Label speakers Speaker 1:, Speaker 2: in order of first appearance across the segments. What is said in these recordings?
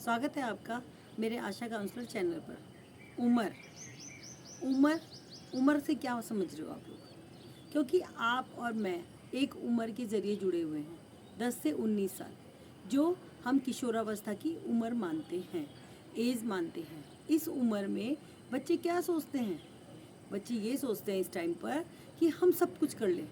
Speaker 1: स्वागत है आपका मेरे आशा काउंसलर चैनल पर। उम्र उम्र उम्र से क्या समझ रहे हो आप लोग? क्योंकि आप और मैं एक उम्र के ज़रिए जुड़े हुए हैं, 10 से 19 साल, जो हम किशोरावस्था की उम्र मानते हैं, एज मानते हैं। इस उम्र में बच्चे क्या सोचते हैं? बच्चे ये सोचते हैं इस टाइम पर कि हम सब कुछ कर लें,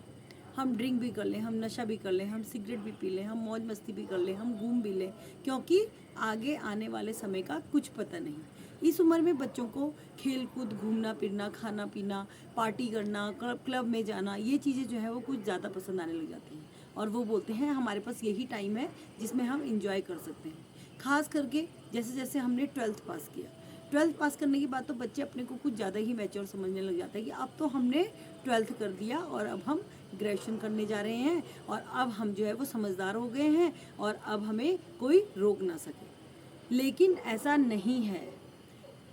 Speaker 1: हम ड्रिंक भी कर लें, हम नशा भी कर लें, हम सिगरेट भी पी लें, हम मौज मस्ती भी कर लें, हम घूम भी लें, क्योंकि आगे आने वाले समय का कुछ पता नहीं। इस उम्र में बच्चों को खेल कूद, घूमना फिरना, खाना पीना, पार्टी करना, क्लब में जाना, ये चीज़ें जो है वो कुछ ज़्यादा पसंद आने लग जाती हैं। और वो बोलते हैं हमारे पास यही टाइम है जिसमें हम इंजॉय कर सकते हैं। खास करके जैसे जैसे हमने 12th पास किया, 12th पास करने के बाद तो बच्चे अपने को कुछ ज़्यादा ही मैच्योर समझने लग जाते हैं कि अब तो हमने 12th कर दिया और अब हम ग्रेजुएशन करने जा रहे हैं और अब हम जो है वो समझदार हो गए हैं और अब हमें कोई रोक ना सके। लेकिन ऐसा नहीं है।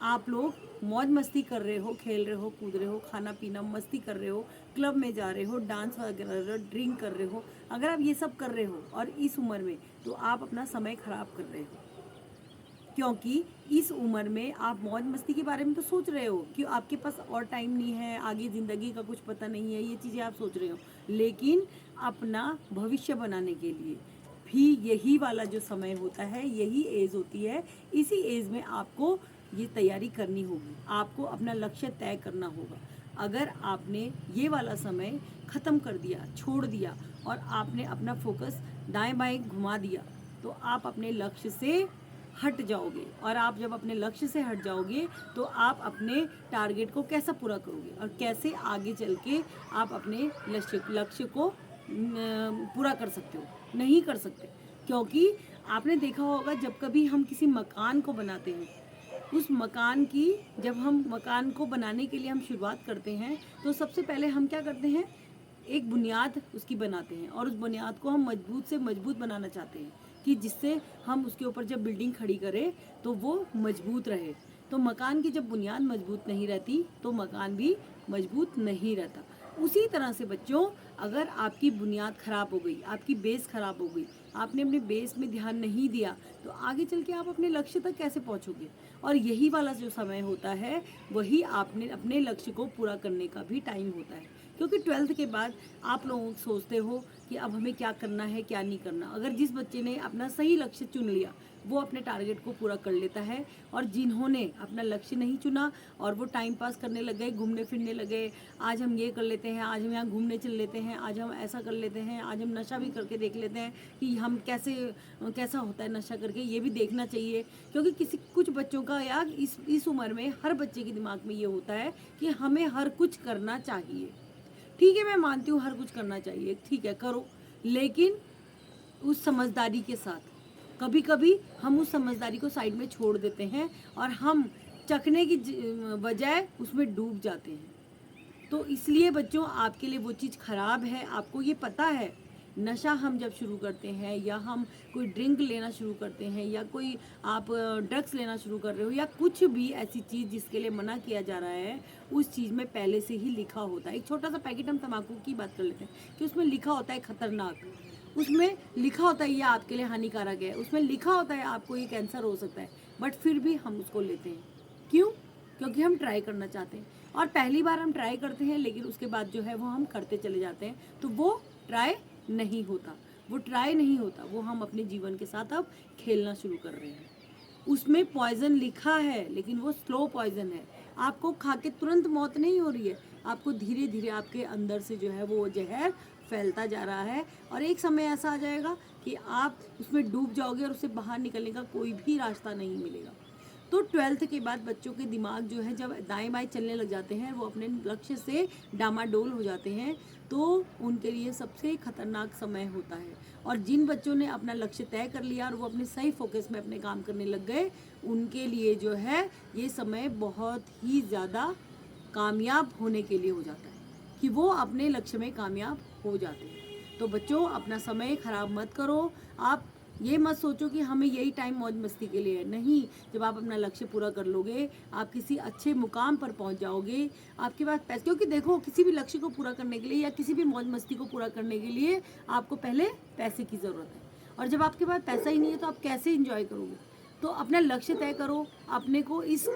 Speaker 1: आप लोग मौज मस्ती कर रहे हो, खेल रहे हो, कूद रहे हो, खाना पीना मस्ती कर रहे हो, क्लब में जा रहे हो, डांस वगैरह, ड्रिंक कर रहे हो। अगर आप ये सब कर रहे हो और इस उम्र में, तो आप अपना समय खराब कर रहे हो। क्योंकि इस उम्र में आप मौज मस्ती के बारे में तो सोच रहे हो कि आपके पास और टाइम नहीं है, आगे ज़िंदगी का कुछ पता नहीं है, ये चीज़ें आप सोच रहे हो। लेकिन अपना भविष्य बनाने के लिए भी यही वाला जो समय होता है, यही एज होती है। इसी एज में आपको ये तैयारी करनी होगी, आपको अपना लक्ष्य तय करना होगा। अगर आपने ये वाला समय ख़त्म कर दिया, छोड़ दिया और आपने अपना फोकस दाएं बाएं घुमा दिया, तो आप अपने लक्ष्य से हट जाओगे। और आप जब अपने लक्ष्य से हट जाओगे तो आप अपने टारगेट को कैसा पूरा करोगे और कैसे आगे चल के आप अपने लक्ष्य को पूरा कर सकते हो? नहीं कर सकते। क्योंकि आपने देखा होगा जब कभी हम किसी मकान को बनाते हैं, उस मकान की जब हम मकान को बनाने के लिए हम शुरुआत करते हैं, तो सबसे पहले हम क्या करते हैं? एक बुनियाद उसकी बनाते हैं और उस बुनियाद को हम मजबूत से मजबूत बनाना चाहते हैं कि जिससे हम उसके ऊपर जब बिल्डिंग खड़ी करें तो वो मजबूत रहे। तो मकान की जब बुनियाद मजबूत नहीं रहती तो मकान भी मजबूत नहीं रहता। उसी तरह से बच्चों, अगर आपकी बुनियाद ख़राब हो गई, आपकी बेस ख़राब हो गई, आपने अपने बेस में ध्यान नहीं दिया, तो आगे चल के आप अपने लक्ष्य तक कैसे पहुंचोगे? और यही वाला जो समय होता है, वही आपने अपने लक्ष्य को पूरा करने का भी टाइम होता है। क्योंकि 12th के बाद आप लोग सोचते हो कि अब हमें क्या करना है, क्या नहीं करना। अगर जिस बच्चे ने अपना सही लक्ष्य चुन लिया, वो अपने टारगेट को पूरा कर लेता है। और जिन्होंने अपना लक्ष्य नहीं चुना और वो टाइम पास करने लग गए, घूमने फिरने लगे, आज हम ये कर लेते हैं, आज हम यहाँ घूमने चल लेते हैं, आज हम ऐसा कर लेते हैं, आज हम नशा भी करके देख लेते हैं कि हम कैसा होता है नशा करके, ये भी देखना चाहिए। क्योंकि कुछ बच्चों का यार इस उम्र में हर बच्चे के दिमाग में ये होता है कि हमें हर कुछ करना चाहिए। ठीक है, मैं मानती हूँ हर कुछ करना चाहिए, ठीक है करो, लेकिन उस समझदारी के साथ। कभी कभी हम उस समझदारी को साइड में छोड़ देते हैं और हम चखने की बजाय उसमें डूब जाते हैं। तो इसलिए बच्चों, आपके लिए वो चीज़ ख़राब है, आपको ये पता है। नशा हम जब शुरू करते हैं या हम कोई ड्रिंक लेना शुरू करते हैं या कोई आप ड्रग्स लेना शुरू कर रहे हो या कुछ भी ऐसी चीज़ जिसके लिए मना किया जा रहा है, उस चीज़ में पहले से ही लिखा होता है। एक छोटा सा पैकेट हम तम्बाकू की बात कर लेते हैं कि उसमें लिखा होता है खतरनाक, उसमें लिखा होता है ये आपके लिए हानिकारक है, उसमें लिखा होता है आपको ये कैंसर हो सकता है, बट फिर भी हम उसको लेते हैं। क्यों? क्योंकि हम ट्राई करना चाहते हैं। और पहली बार हम ट्राई करते हैं, लेकिन उसके बाद जो है वो हम करते चले जाते हैं, तो वो ट्राई नहीं होता। वो ट्राई नहीं होता, वो हम अपने जीवन के साथ अब खेलना शुरू कर रहे हैं। उसमें पॉइजन लिखा है, लेकिन वो स्लो पॉइजन है। आपको खा के तुरंत मौत नहीं हो रही है, आपको धीरे धीरे आपके अंदर से जो है वो जहर फैलता जा रहा है और एक समय ऐसा आ जाएगा कि आप उसमें डूब जाओगे और उससे बाहर निकलने का कोई भी रास्ता नहीं मिलेगा। तो 12th के बाद बच्चों के दिमाग जो है जब दाएं बाएं चलने लग जाते हैं, वो अपने लक्ष्य से डामाडोल हो जाते हैं, तो उनके लिए सबसे खतरनाक समय होता है। और जिन बच्चों ने अपना लक्ष्य तय कर लिया और वो अपने सही फोकस में अपने काम करने लग गए, उनके लिए जो है ये समय बहुत ही ज़्यादा कामयाब होने के लिए हो जाता है कि वो अपने लक्ष्य में कामयाब हो जाते हैं। तो बच्चों, अपना समय ख़राब मत करो। आप ये मत सोचो कि हमें यही टाइम मौज मस्ती के लिए है। नहीं, जब आप अपना लक्ष्य पूरा कर लोगे, आप किसी अच्छे मुकाम पर पहुंच जाओगे। आपके पास पैसे, क्योंकि देखो किसी भी लक्ष्य को पूरा करने के लिए या किसी भी मौज मस्ती को पूरा करने के लिए आपको पहले पैसे की ज़रूरत है। और जब आपके पास पैसा ही नहीं है तो आप कैसे इंजॉय करोगे? तो अपना लक्ष्य तय करो, अपने को इस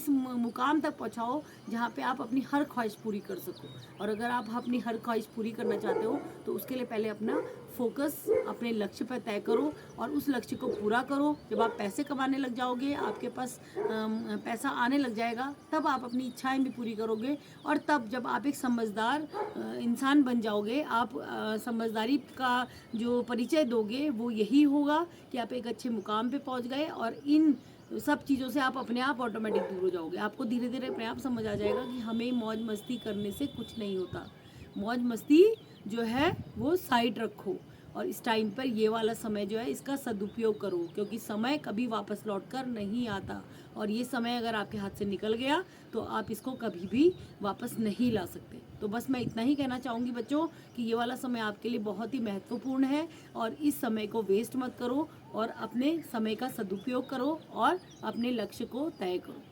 Speaker 1: मुकाम तक पहुंचाओ जहाँ पे आप अपनी हर ख्वाहिश पूरी कर सको। और अगर आप अपनी हर ख्वाहिश पूरी करना चाहते हो तो उसके लिए पहले अपना फोकस अपने लक्ष्य पर तय करो और उस लक्ष्य को पूरा करो। जब आप पैसे कमाने लग जाओगे, आपके पास पैसा आने लग जाएगा, तब आप अपनी इच्छाएं भी पूरी करोगे। और तब जब आप एक समझदार इंसान बन जाओगे, आप समझदारी का जो परिचय दोगे वो यही होगा कि आप एक अच्छे मुकाम पे पहुंच गए और इन सब चीज़ों से आप अपने आप ऑटोमेटिक दूर हो जाओगे। आपको धीरे धीरे अपने आप समझ आ जाएगा कि हमें मौज मस्ती करने से कुछ नहीं होता। मौज मस्ती जो है वो साइड रखो और इस टाइम पर ये वाला समय जो है इसका सदुपयोग करो, क्योंकि समय कभी वापस लौट कर नहीं आता। और ये समय अगर आपके हाथ से निकल गया तो आप इसको कभी भी वापस नहीं ला सकते। तो बस मैं इतना ही कहना चाहूँगी बच्चों कि ये वाला समय आपके लिए बहुत ही महत्वपूर्ण है और इस समय को वेस्ट मत करो और अपने समय का सदुपयोग करो और अपने लक्ष्य को तय करो।